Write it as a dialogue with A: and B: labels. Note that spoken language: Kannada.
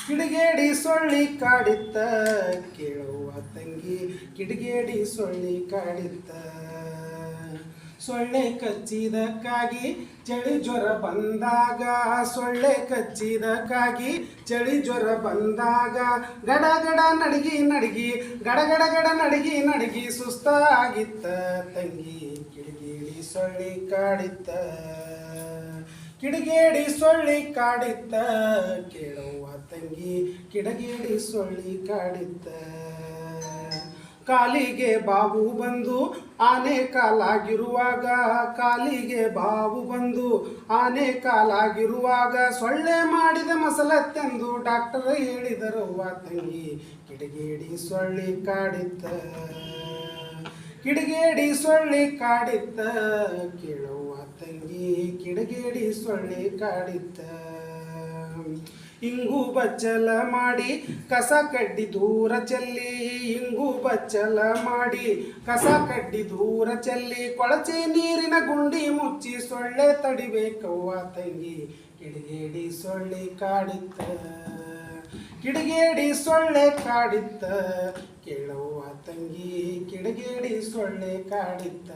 A: ಕಿಡಿಗೇಡಿ ಸೊಳ್ಳಿ ಕಾಡಿತ್ತ ಕೇಳುವ ತಂಗಿ ಕಿಡಿಗೇಡಿ ಸೊಳ್ಳಿ ಕಾಡಿತ್ತ ಸೊಳ್ಳೆ ಕಚ್ಚಿದಕ್ಕಾಗಿ ಚಳಿ ಜ್ವರ ಬಂದಾಗ ಸೊಳ್ಳೆ ಕಚ್ಚಿದಕ್ಕಾಗಿ ಚಳಿ ಜ್ವರ ಬಂದಾಗ ಗಡ ಗಡ ನಡಗಿ ನಡಗಿ ಗಡ ಗಡ ಗಡ ನಡಗಿ ನಡಗಿ ಸುಸ್ತಾಗಿತ್ತ ತಂಗಿ ಕಿಡಿಗೇಡಿ ಸೊಳ್ಳಿ ಕಾಡಿತ್ತ ಕಿಡಿಗೇಡಿ ಸೊಳ್ಳಿ ಕಾಡಿತ್ತ ಕೇಳುವ ತಂಗಿ ಕಿಡಿಗೇಡಿ ಸೊಳ್ಳಿ ಕಾಡಿತ್ತ ಕಾಲಿಗೆ ಬಾವು ಬಂದು ಆನೆ ಕಾಲಾಗಿರುವಾಗ ಕಾಲಿಗೆ ಬಾವು ಬಂದು ಆನೆ ಕಾಲಾಗಿರುವಾಗ ಸೊಳ್ಳೆ ಮಾಡಿದ ಮಸಲತ್ತೆಂದು ಡಾಕ್ಟರ್ ಹೇಳಿದರವ್ವ ತಂಗಿ ಕಿಡಿಗೇಡಿ ಸೊಳ್ಳಿ ಕಾಡಿತ್ತ ಕಿಡಿಗೇಡಿ ಸೊಳ್ಳಿ ಕಾಡಿತ್ತ ಕೇಳುವ ತಂಗಿ ಕಿಡಿಗೇಡಿ ಸೊಳ್ಳಿ ಕಾಡಿತ್ತ ಇಂಗು ಬಚ್ಚಲ ಮಾಡಿ ಕಸ ಕಡ್ಡಿ ದೂರ ಚೆಲ್ಲಿ ಇಂಗು ಬಚ್ಚಲ ಮಾಡಿ ಕಸ ಕಡ್ಡಿ ದೂರ ಚೆಲ್ಲಿ ಕೊಳಚೆ ನೀರಿನ ಗುಂಡಿ ಮುಚ್ಚಿ ಸೊಳ್ಳೆ ತಡಿಬೇಕವ್ವ ತಂಗಿ ಕಿಡಿಗೇಡಿ ಸೊಳ್ಳೆ ಕಾಡಿತ್ತ ಕಿಡಿಗೇಡಿ ಸೊಳ್ಳೆ ಕಾಡಿತ್ತ ಕೇಳವ್ವ ತಂಗಿ ಕಿಡಿಗೇಡಿ ಸೊಳ್ಳೆ ಕಾಡಿತ್ತ